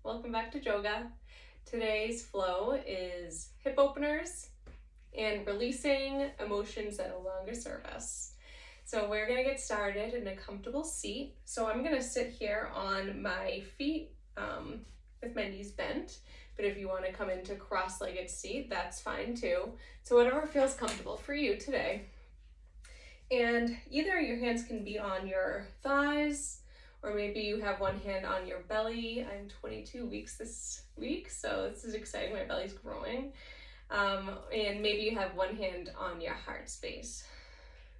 welcome back to Joga. Today's flow is hip openers and releasing emotions that no longer serve us. So we're gonna get started in a comfortable seat. So I'm gonna sit here on my feet with my knees bent, but if you wanna come into cross-legged seat, that's fine too. So whatever feels comfortable for you today. And either your hands can be on your thighs, or maybe you have one hand on your belly. I'm 22 weeks this week, so this is exciting. My belly's growing. And maybe you have one hand on your heart space.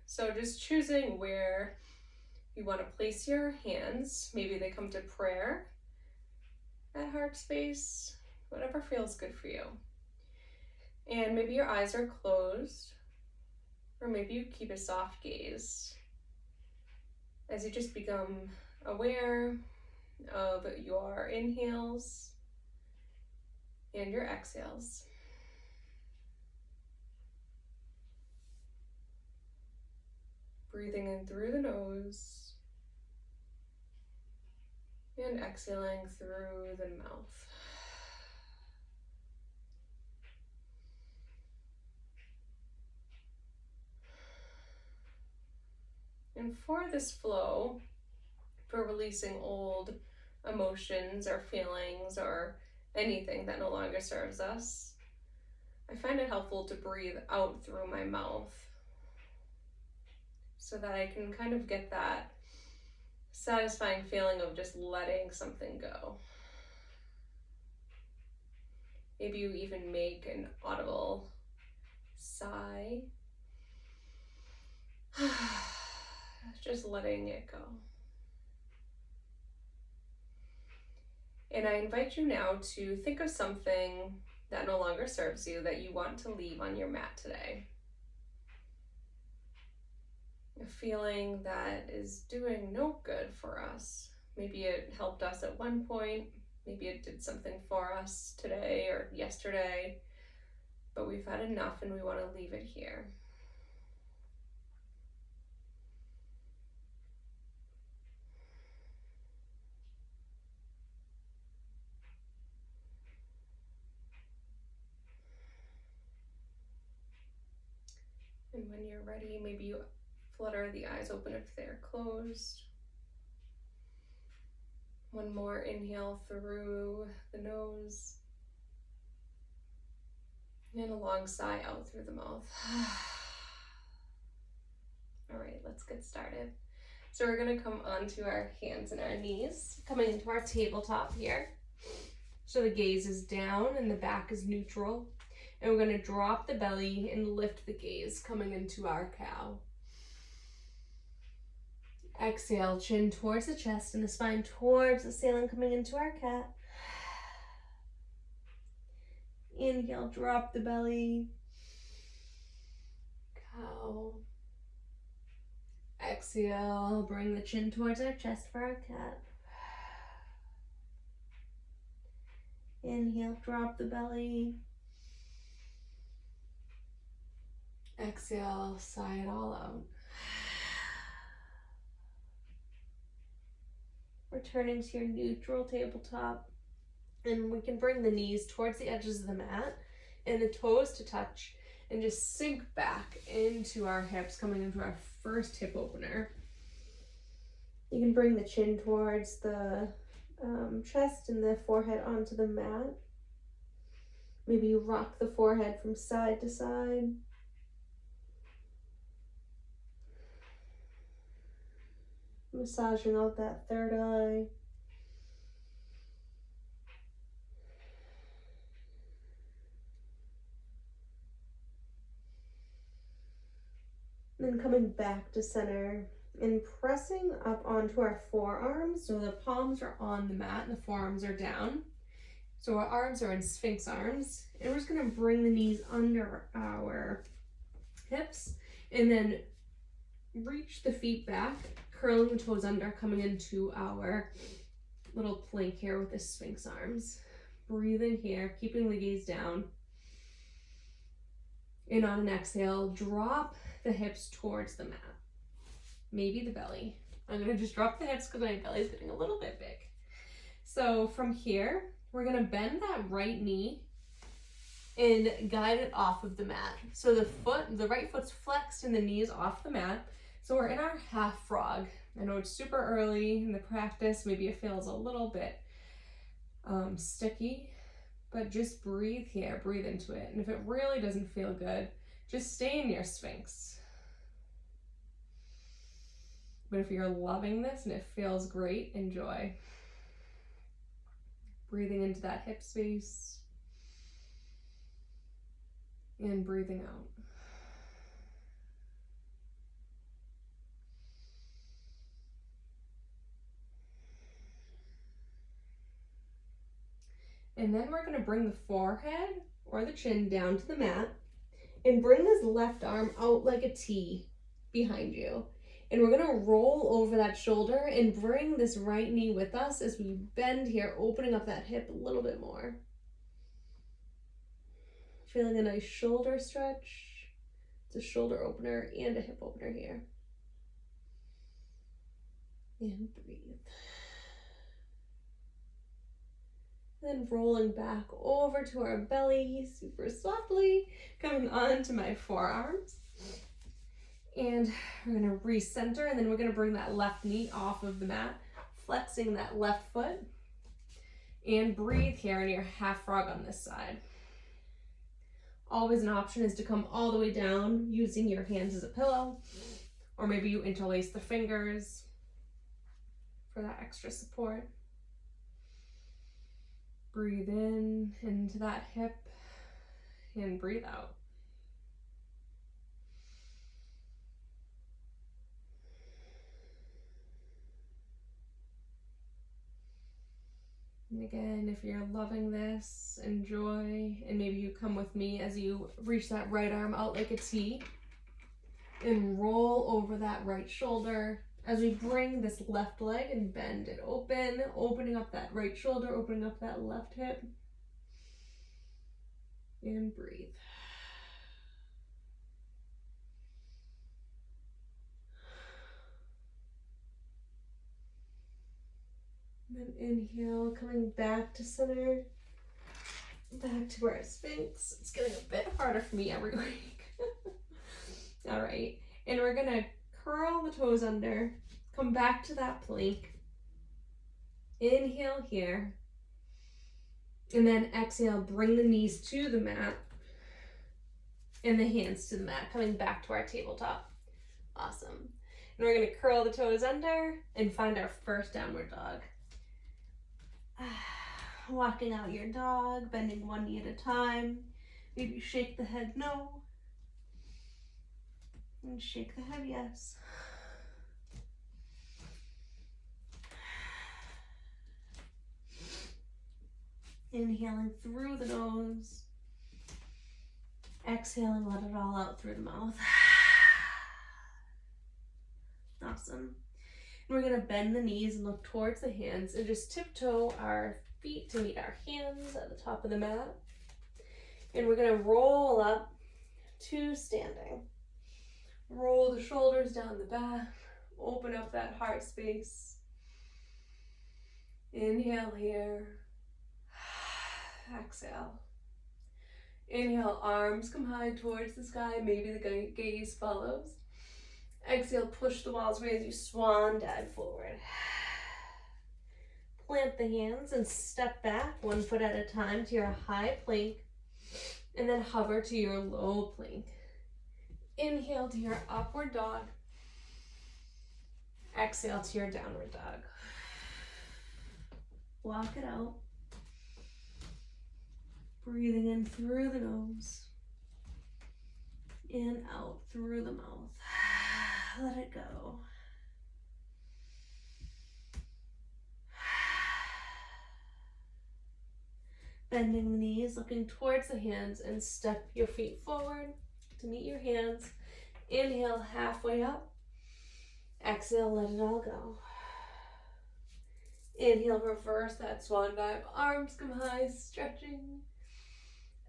So just choosing where you want to place your hands. Maybe they come to prayer at heart space, whatever feels good for you. And maybe your eyes are closed, or maybe you keep a soft gaze as you just become aware of your inhales and your exhales. Breathing in through the nose and exhaling through the mouth. And for this flow, for releasing old emotions or feelings or anything that no longer serves us, I find it helpful to breathe out through my mouth so that I can kind of get that satisfying feeling of just letting something go. Maybe you even make an audible sigh. Just letting it go. And I invite you now to think of something that no longer serves you that you want to leave on your mat today. A feeling that is doing no good for us. Maybe it helped us at one point, maybe it did something for us today or yesterday, but we've had enough and we want to leave it here. And when you're ready, maybe you flutter the eyes open if they're closed. One more inhale through the nose. And a long sigh out through the mouth. All right, let's get started. So we're gonna come onto our hands and our knees, coming into our tabletop here. So the gaze is down and the back is neutral. And we're gonna drop the belly and lift the gaze, coming into our cow. Exhale, chin towards the chest and the spine towards the ceiling, coming into our cat. Inhale, drop the belly. Cow. Exhale, bring the chin towards our chest for our cat. Inhale, drop the belly. Exhale, sigh it all out. Returning to your neutral tabletop. And we can bring the knees towards the edges of the mat and the toes to touch and just sink back into our hips, coming into our first hip opener. You can bring the chin towards the chest and the forehead onto the mat. Maybe you rock the forehead from side to side. Massaging out that third eye. Then coming back to center and pressing up onto our forearms. So the palms are on the mat and the forearms are down. So our arms are in Sphinx arms. And we're just gonna bring the knees under our hips and then reach the feet back, curling the toes under, coming into our little plank here with the Sphinx arms. Breathe in here, keeping the gaze down. And on an exhale, drop the hips towards the mat. Maybe the belly. I'm gonna just drop the hips because my belly is getting a little bit big. So from here, we're gonna bend that right knee and guide it off of the mat. So the right foot's flexed and the knee is off the mat. So we're in our half frog. I know it's super early in the practice. Maybe it feels a little bit sticky, but just breathe here, breathe into it. And if it really doesn't feel good, just stay in your Sphinx. But if you're loving this and it feels great, enjoy. Breathing into that hip space and breathing out. And then we're going to bring the forehead or the chin down to the mat and bring this left arm out like a T behind you. And we're going to roll over that shoulder and bring this right knee with us as we bend here, opening up that hip a little bit more. Feeling a nice shoulder stretch. It's a shoulder opener and a hip opener here. And breathe. Then rolling back over to our belly super softly, coming onto my forearms. And we're gonna recenter, and then we're gonna bring that left knee off of the mat, flexing that left foot. And breathe here in your half frog on this side. Always an option is to come all the way down using your hands as a pillow, or maybe you interlace the fingers for that extra support. Breathe in into that hip and breathe out. And again, if you're loving this, enjoy, and maybe you come with me as you reach that right arm out like a T and roll over that right shoulder as we bring this left leg and bend it open, opening up that right shoulder, opening up that left hip, and breathe. And then inhale, coming back to center, back to our Sphinx. It's getting a bit harder for me every week. All right, and we're gonna curl the toes under, come back to that plank. Inhale here, and then exhale, bring the knees to the mat and the hands to the mat, coming back to our tabletop. Awesome. And we're gonna curl the toes under and find our first downward dog. Walking out your dog, bending one knee at a time. Maybe shake the head no. And shake the head yes. Inhaling through the nose. Exhaling, let it all out through the mouth. Awesome. And we're gonna bend the knees and look towards the hands and just tiptoe our feet to meet our hands at the top of the mat. And we're gonna roll up to standing. Roll the shoulders down the back, open up that heart space. Inhale here. Exhale. Inhale, arms come high towards the sky, maybe the gaze follows. Exhale, push the walls away as you swan dive forward. Plant the hands and step back 1 foot at a time to your high plank, and then hover to your low plank. Inhale to your upward dog. Exhale to your downward dog. Walk it out. Breathing in through the nose. In, out through the mouth. Let it go. Bending the knees, looking towards the hands, and step your feet forward to meet your hands. Inhale, halfway up. Exhale, let it all go. Inhale, reverse that swan dive. Arms come high, stretching.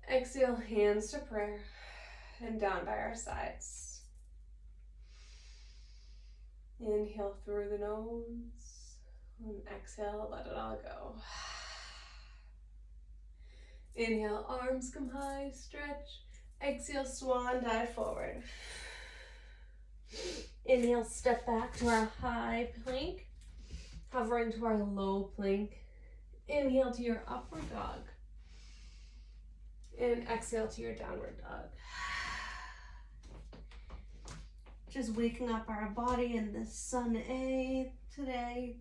Exhale, hands to prayer, and down by our sides. Inhale through the nose, and exhale, let it all go. Inhale, arms come high, stretch. Exhale, swan dive forward. Inhale, step back to our high plank, hovering to our low plank. Inhale to your upward dog. And exhale to your downward dog. Just waking up our body in this Sun A today.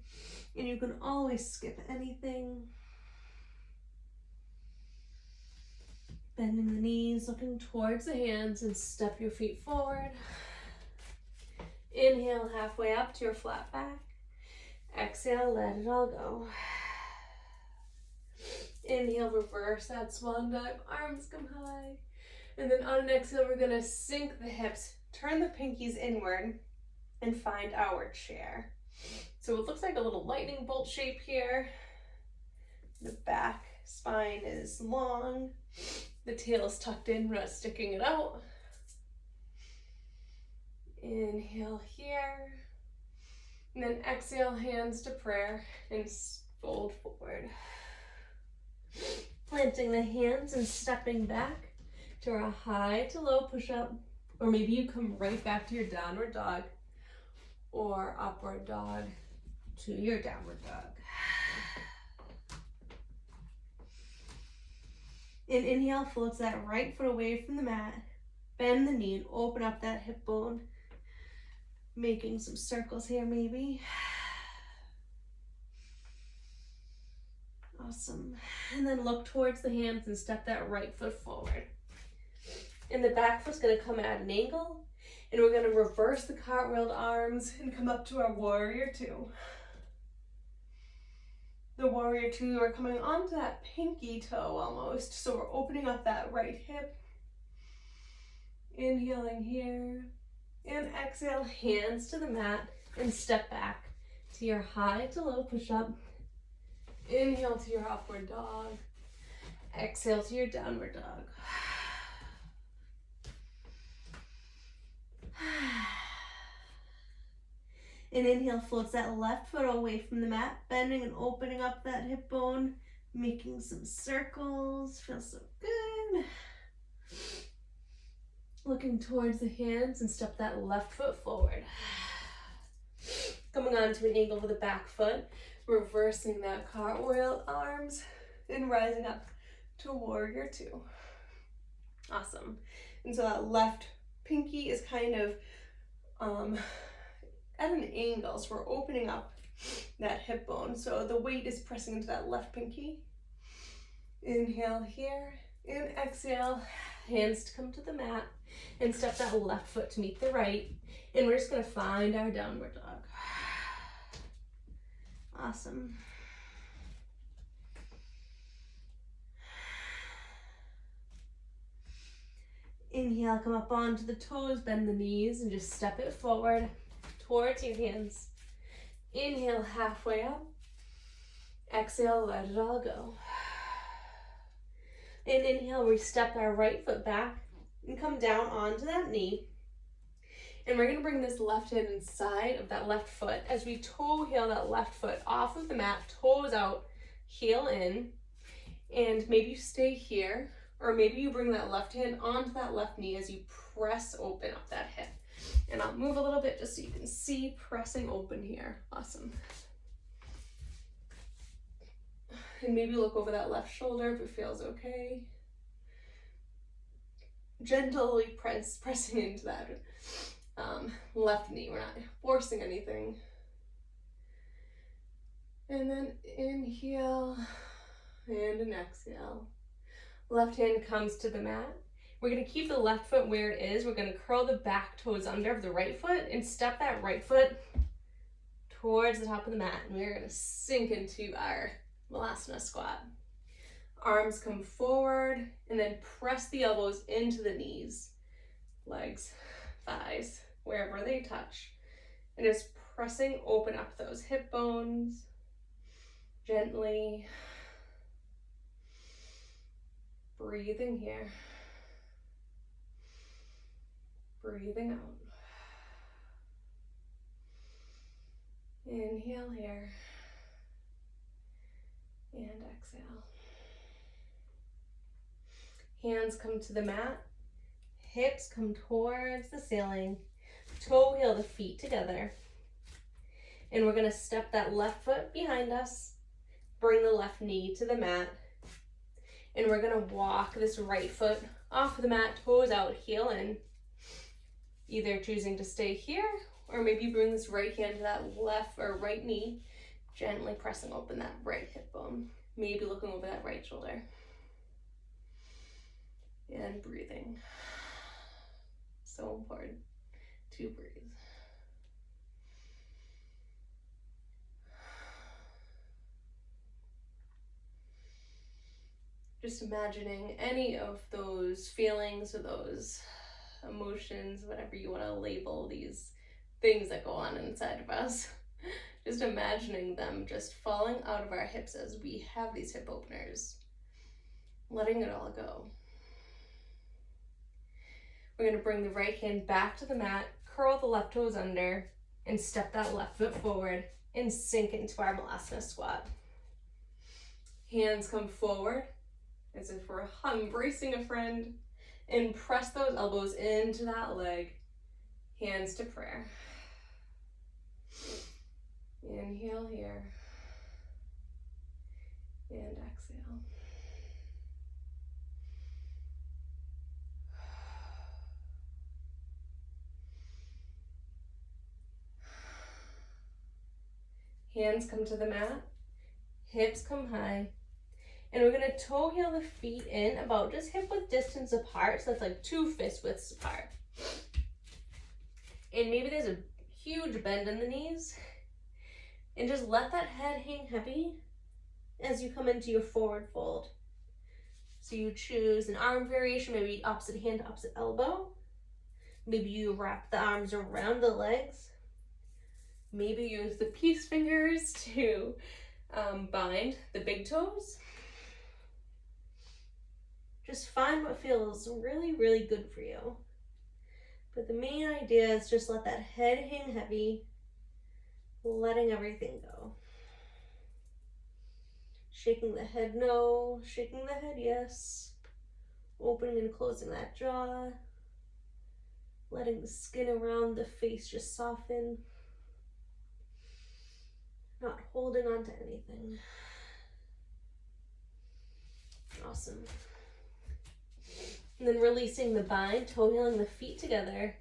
And you can always skip anything. Bending the knees, looking towards the hands, and step your feet forward. Inhale halfway up to your flat back. Exhale, let it all go. Inhale, reverse that swan dive, arms come high. And then on an exhale, we're gonna sink the hips, turn the pinkies inward, and find our chair. So it looks like a little lightning bolt shape here. The back spine is long. The tail is tucked in, we're not sticking it out. Inhale here. And then exhale, hands to prayer, and fold forward. Planting the hands and stepping back to our high to low push-up. Or maybe you come right back to your downward dog or upward dog to your downward dog. And inhale, floats that right foot away from the mat. Bend the knee and open up that hip bone. Making some circles here maybe. Awesome. And then look towards the hands and step that right foot forward. And the back foot's gonna come at an angle. And we're gonna reverse the cartwheeled arms and come up to our warrior two. The warrior two, we're coming onto that pinky toe almost. So we're opening up that right hip. Inhaling here. And exhale, hands to the mat and step back to your high to low push-up. Inhale to your upward dog. Exhale to your downward dog. And inhale, floats that left foot away from the mat, bending and opening up that hip bone, making some circles. Feels so good. Looking towards the hands and step that left foot forward. Coming onto an angle with the back foot, reversing that cartwheel arms and rising up to warrior two. Awesome. And so that left pinky is kind of at an angle, so we're opening up that hip bone. So the weight is pressing into that left pinky. Inhale here, and exhale, hands to come to the mat, and step that left foot to meet the right. And we're just gonna find our downward dog. Awesome. Inhale, come up onto the toes, bend the knees, and just step it forward towards your hands. Inhale, halfway up. Exhale, let it all go. And inhale, we step our right foot back and come down onto that knee. And we're gonna bring this left hand inside of that left foot as we toe heel that left foot off of the mat, toes out, heel in. And maybe you stay here, or maybe you bring that left hand onto that left knee as you press open up that hip. And I'll move a little bit just so you can see pressing open here. Awesome. And maybe look over that left shoulder if it feels okay. Gently pressing into that left knee. We're not forcing anything. And then inhale and an exhale. Left hand comes to the mat. We're gonna keep the left foot where it is. We're gonna curl the back toes under of the right foot and step that right foot towards the top of the mat. And we're gonna sink into our Malasana squat. Arms come forward and then press the elbows into the knees, legs, thighs, wherever they touch. And just pressing open up those hip bones gently. Breathing here. Breathing out. Inhale here. And exhale. Hands come to the mat. Hips come towards the ceiling. Toe heel the feet together. And we're going to step that left foot behind us. Bring the left knee to the mat. And we're going to walk this right foot off the mat, toes out, heel in. Either choosing to stay here, or maybe bring this right hand to that left or right knee, gently pressing open that right hip bone. Maybe looking over that right shoulder. And breathing. So important to breathe. Just imagining any of those feelings or those emotions, whatever you want to label these things that go on inside of us. Just imagining them just falling out of our hips as we have these hip openers. Letting it all go. We're going to bring the right hand back to the mat, curl the left toes under, and step that left foot forward and sink into our Malasana squat. Hands come forward as if we're embracing a friend, and press those elbows into that leg. Hands to prayer. Inhale here. And exhale. Hands come to the mat. Hips come high. And we're going to toe heel the feet in about just hip width distance apart. So that's like 2 fist widths apart. And maybe there's a huge bend in the knees. And just let that head hang heavy as you come into your forward fold. So you choose an arm variation, maybe opposite hand, opposite elbow. Maybe you wrap the arms around the legs. Maybe use the peace fingers to bind the big toes. Just find what feels really, really good for you. But the main idea is just let that head hang heavy, letting everything go. Shaking the head no, shaking the head yes. Opening and closing that jaw. Letting the skin around the face just soften. Not holding on to anything. Awesome. And then releasing the bind, toe heeling the feet together.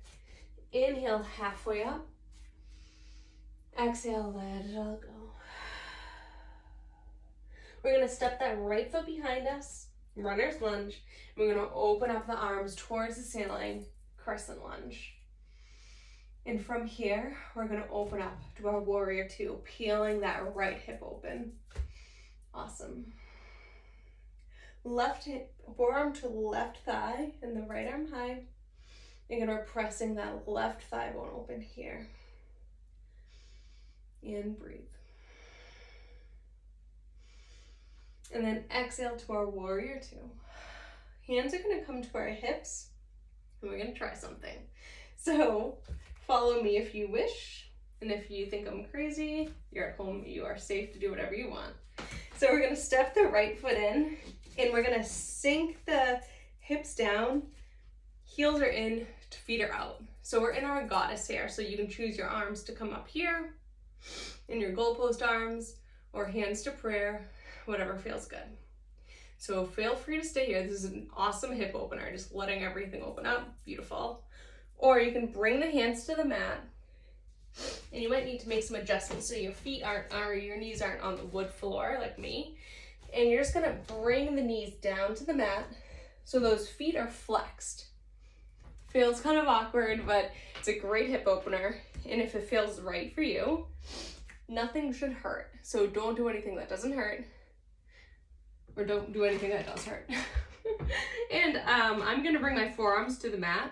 Inhale halfway up. Exhale, let it all go. We're going to step that right foot behind us, runner's lunge. We're going to open up the arms towards the ceiling, crescent lunge. And from here, we're going to open up to our warrior two, peeling that right hip open. Awesome. Left hip, forearm to left thigh and the right arm high. Again, we're pressing that left thigh bone open here. And breathe. And then exhale to our warrior two. Hands are going to come to our hips and we're going to try something. So follow me if you wish. And if you think I'm crazy, you're at home, you are safe to do whatever you want. So we're going to step the right foot in. And we're going to sink the hips down, heels are in, feet are out. So we're in our goddess here. So you can choose your arms to come up here, in your goalpost arms, or hands to prayer, whatever feels good. So feel free to stay here. This is an awesome hip opener, just letting everything open up. Beautiful. Or you can bring the hands to the mat, and you might need to make some adjustments so your feet aren't, or your knees aren't on the wood floor like me. And you're just gonna bring the knees down to the mat so those feet are flexed. Feels kind of awkward, but it's a great hip opener. And if it feels right for you, nothing should hurt. So don't do anything that doesn't hurt, or don't do anything that does hurt. And I'm gonna bring my forearms to the mat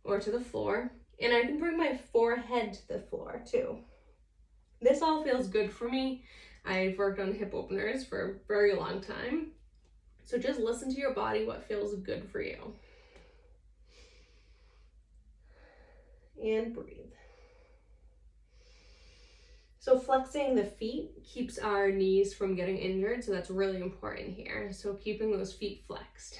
or to the floor, and I can bring my forehead to the floor too. This all feels good for me. I've worked on hip openers for a very long time. So just listen to your body, what feels good for you. And breathe. So flexing the feet keeps our knees from getting injured, so that's really important here. So keeping those feet flexed.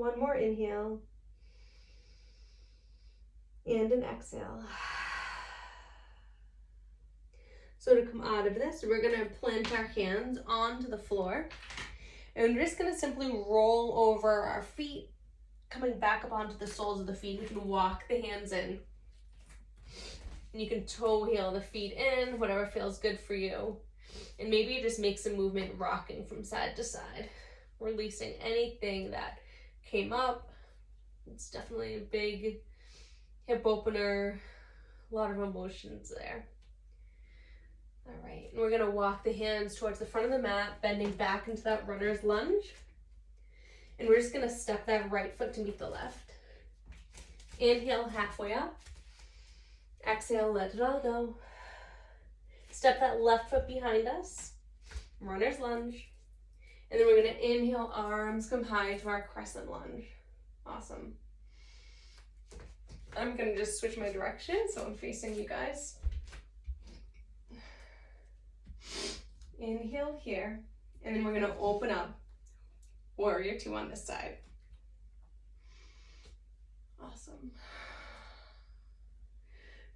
One more inhale. And an exhale. So to come out of this, we're gonna plant our hands onto the floor. And we're just gonna simply roll over our feet, coming back up onto the soles of the feet. You can walk the hands in. And you can toe heel the feet in, whatever feels good for you. And maybe just make some movement rocking from side to side, releasing anything that came up. It's definitely a big hip opener, a lot of emotions there. All right, and we're gonna walk the hands towards the front of the mat, bending back into that runner's lunge. And we're just gonna step that right foot to meet the left. Inhale halfway up. Exhale, let it all go. Step that left foot behind us, runner's lunge. And then we're gonna inhale, arms come high to our crescent lunge. Awesome. I'm gonna just switch my direction so I'm facing you guys. Inhale here, and then we're gonna open up, warrior two on this side. Awesome.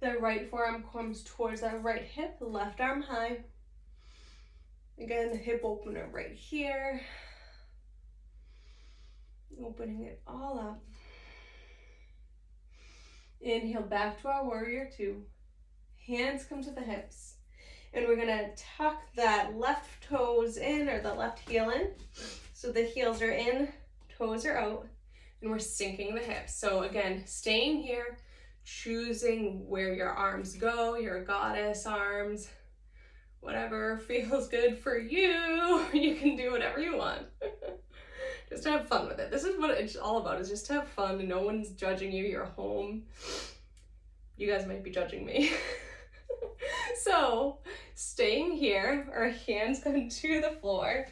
The right forearm comes towards that right hip, left arm high. Again, the hip opener right here. Opening it all up. Inhale back to our warrior two. Hands come to the hips. And we're gonna tuck that left toes in, or the left heel in. So the heels are in, toes are out, and we're sinking the hips. So again, staying here, choosing where your arms go, your goddess arms, whatever feels good for you. You can do whatever you want. Just to have fun with it. This is what it's all about, is just to have fun, and no one's judging you. You're home. You guys might be judging me. So, staying here, our hands come to the floor,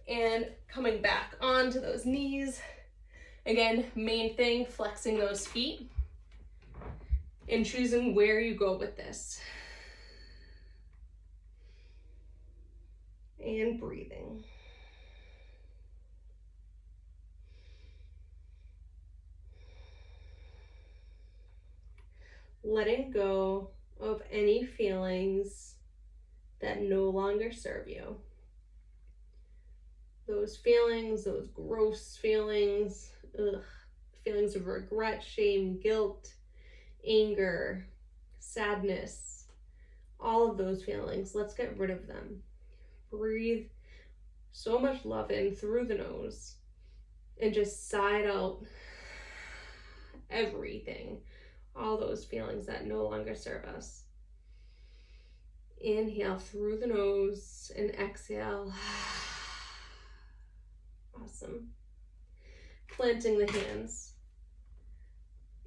and coming back onto those knees. Again, main thing, flexing those feet, and choosing where you go with this. And breathing. Letting go of any feelings that no longer serve you. Those feelings, those gross feelings, feelings of regret, shame, guilt, anger, sadness, all of those feelings, let's get rid of them. Breathe so much love in through the nose and just sigh it out everything. All those feelings that no longer serve us. Inhale through the nose and exhale. Awesome. Planting the hands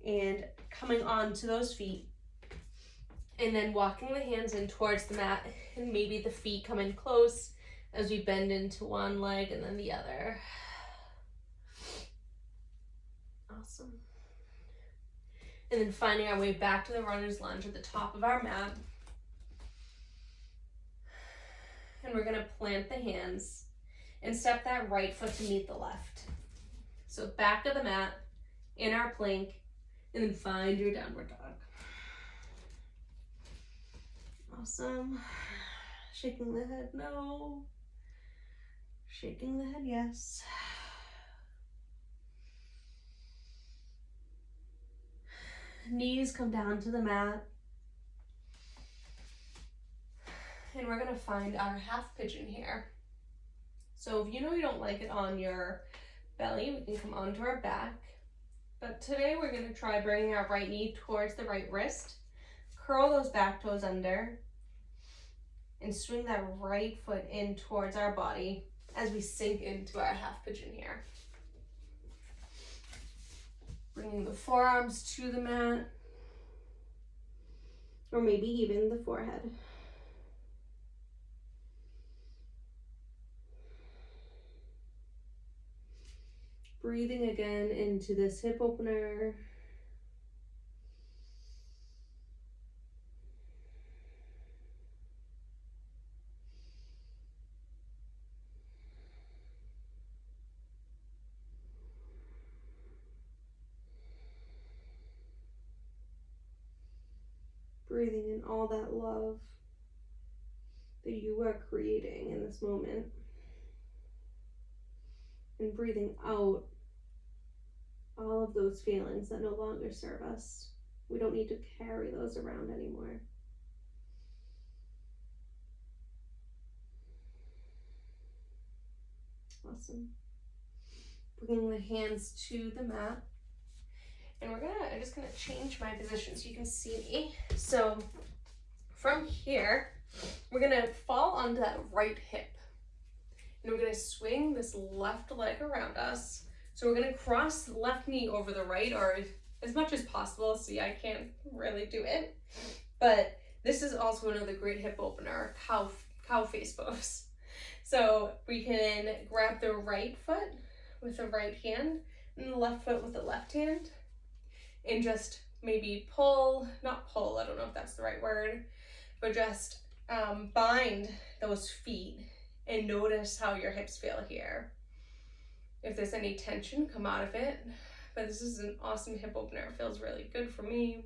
and coming onto those feet, and then walking the hands in towards the mat, and maybe the feet come in close as we bend into one leg and then the other. Awesome. And then finding our way back to the runner's lunge at the top of our mat. And we're gonna plant the hands and step that right foot to meet the left. So back of the mat, in our plank, and then find your downward dog. Awesome. Shaking the head, no. Shaking the head, yes. Knees come down to the mat. And we're gonna find our half pigeon here. So if you know you don't like it on your belly, we can come onto our back. But today we're gonna try bringing our right knee towards the right wrist. Curl those back toes under and swing that right foot in towards our body as we sink into our half pigeon here. Bringing the forearms to the mat, or maybe even the forehead. Breathing again into this hip opener. breathing in all that love that you are creating in this moment. And breathing out all of those feelings that no longer serve us. We don't need to carry those around anymore. Awesome. Bringing the hands to the mat. And I'm just gonna change my position so you can see me. So from here, we're gonna fall onto that right hip. And we're gonna swing this left leg around us. So we're gonna cross the left knee over the right, or as much as possible. See, I can't really do it. But this is also another great hip opener, cow face pose. So we can grab the right foot with the right hand and the left foot with the left hand, and just maybe not pull, I don't know if that's the right word, but just bind those feet and notice how your hips feel here. If there's any tension, come out of it. But this is an awesome hip opener. It feels really good for me.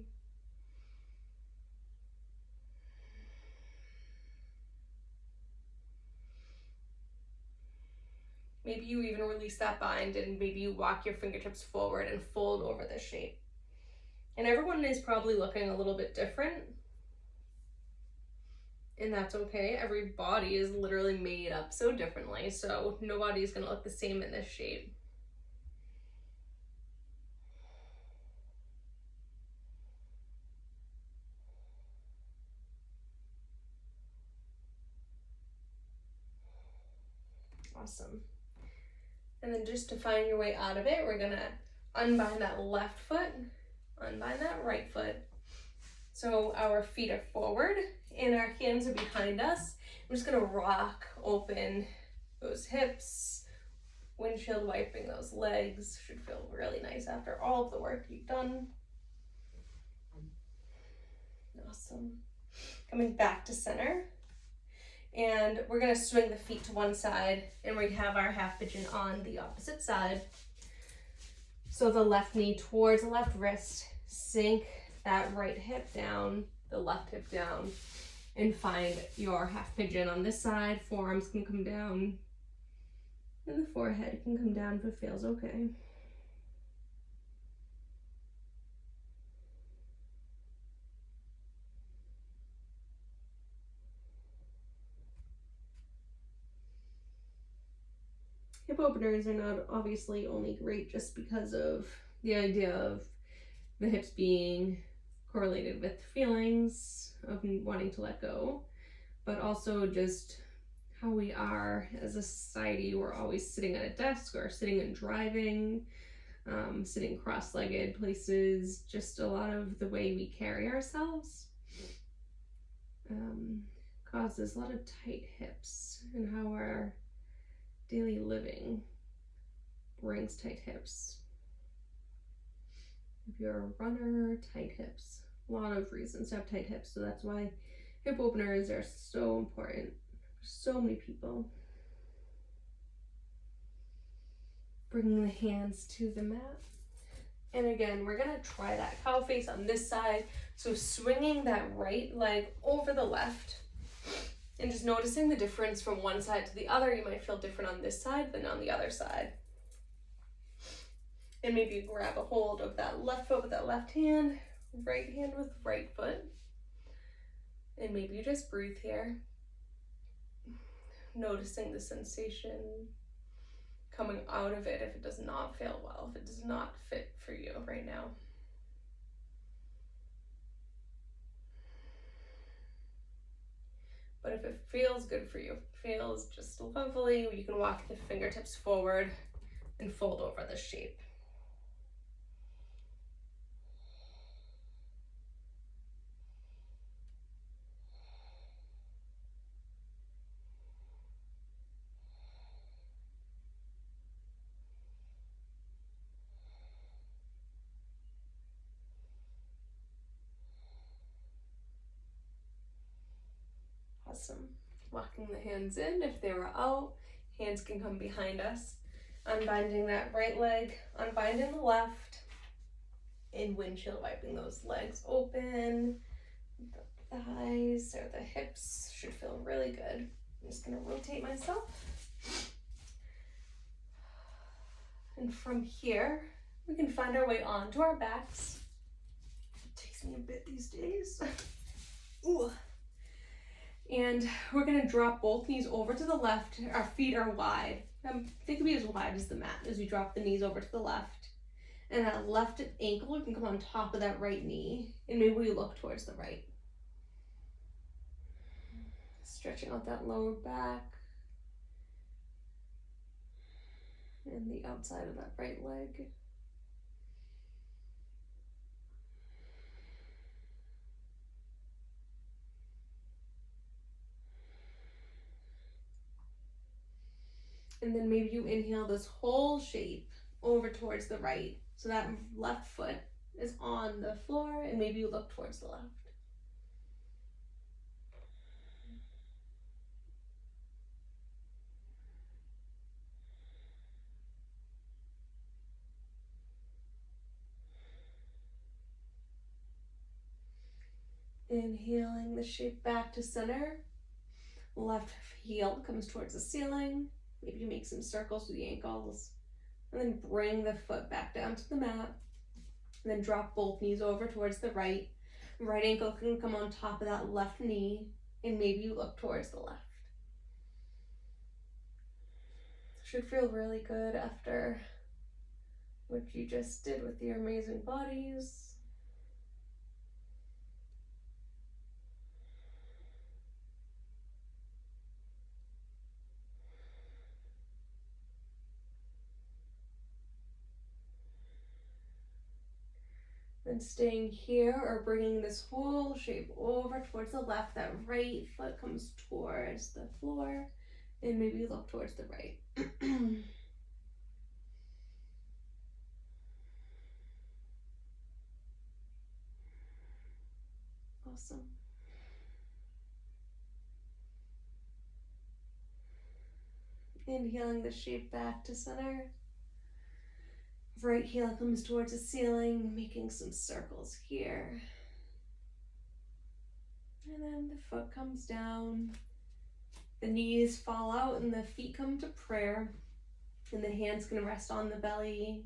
Maybe you even release that bind and maybe you walk your fingertips forward and fold over this shape. And everyone is probably looking a little bit different. And that's okay. Every body is literally made up so differently, so nobody's gonna look the same in this shape. Awesome. And then just to find your way out of it, we're gonna unbind that left foot, unbind that right foot. So our feet are forward and our hands are behind us. I'm just gonna rock open those hips, windshield wiping those legs. Should feel really nice after all of the work you've done. Awesome. Coming back to center. And we're gonna swing the feet to one side and we have our half pigeon on the opposite side. So the left knee towards the left wrist, sink that right hip down, the left hip down, and find your half pigeon on this side. Forearms can come down and the forehead can come down if it feels okay. Hip openers are not obviously only great just because of the idea of the hips being correlated with feelings of wanting to let go, but also just how we are as a society. We're always sitting at a desk or sitting and driving, sitting cross-legged places. Just a lot of the way we carry ourselves causes a lot of tight hips, and how our daily living brings tight hips. If you're a runner, tight hips. A lot of reasons to have tight hips, so that's why hip openers are so important for so many people. Bringing the hands to the mat. And again, we're gonna try that cow face on this side. So swinging that right leg over the left and just noticing the difference from one side to the other. You might feel different on this side than on the other side. And maybe grab a hold of that left foot with that left hand, right hand with right foot. And maybe you just breathe here, noticing the sensation coming out of it if it does not feel well, if it does not fit for you right now. But if it feels good for you, feels just lovely, you can walk the fingertips forward and fold over the shape. Awesome. Walking the hands in. If they were out, hands can come behind us. Unbinding that right leg, unbinding the left, and windshield wiping those legs open. The thighs or the hips should feel really good. I'm just gonna rotate myself. And from here, we can find our way onto our backs. It takes me a bit these days. Ooh. And we're gonna drop both knees over to the left. Our feet are wide. They can be as wide as the mat as we drop the knees over to the left. And that left ankle can come on top of that right knee. And maybe we look towards the right. Stretching out that lower back. And the outside of that right leg. And then maybe you inhale this whole shape over towards the right. So that left foot is on the floor and maybe you look towards the left. Inhaling the shape back to center. Left heel comes towards the ceiling. Maybe you make some circles with the ankles. And then bring the foot back down to the mat. And then drop both knees over towards the right. Right ankle can come on top of that left knee. And maybe you look towards the left. Should feel really good after what you just did with your amazing bodies. Then staying here or bringing this whole shape over towards the left. That right foot comes towards the floor and maybe look towards the right. Awesome. Inhaling the shape back to center. Right heel comes towards the ceiling, making some circles here. And then the foot comes down. The knees fall out and the feet come to prayer. And the hands can rest on the belly.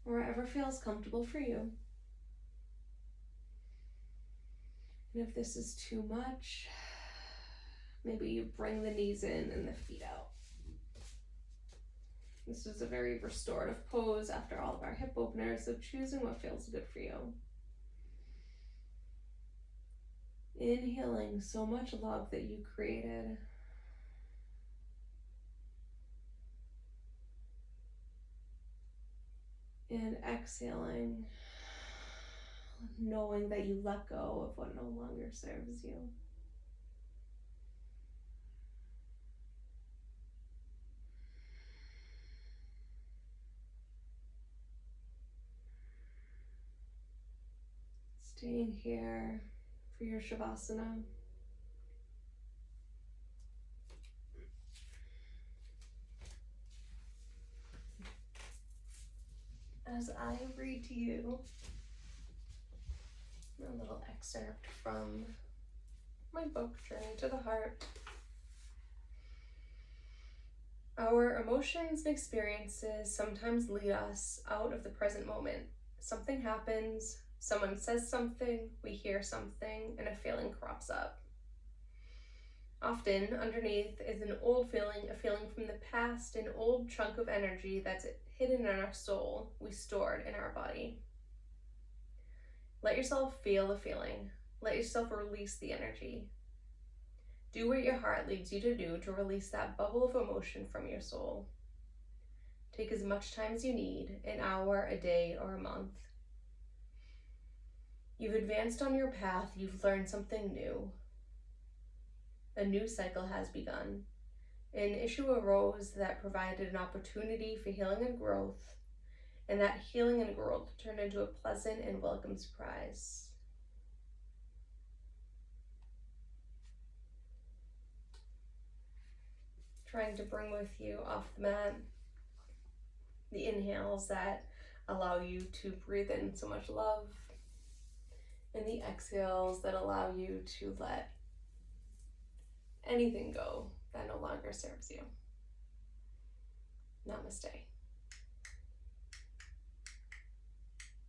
Wherever feels comfortable for you. And if this is too much, maybe you bring the knees in and the feet out. This is a very restorative pose after all of our hip openers, so choosing what feels good for you. Inhaling so much love that you created. And exhaling, knowing that you let go of what no longer serves you. Staying here for your Shavasana. As I read to you a little excerpt from my book, Journey to the Heart. Our emotions and experiences sometimes lead us out of the present moment. Something happens, someone says something, we hear something, and a feeling crops up. Often, underneath is an old feeling, a feeling from the past, an old chunk of energy that's hidden in our soul, we stored in our body. Let yourself feel the feeling. Let yourself release the energy. Do what your heart leads you to do to release that bubble of emotion from your soul. Take as much time as you need, an hour, a day, or a month. You've advanced on your path, you've learned something new. A new cycle has begun. An issue arose that provided an opportunity for healing and growth, and that healing and growth turned into a pleasant and welcome surprise. Trying to bring with you off the mat the inhales that allow you to breathe in so much love, And the exhales that allow you to let anything go that no longer serves you. Namaste.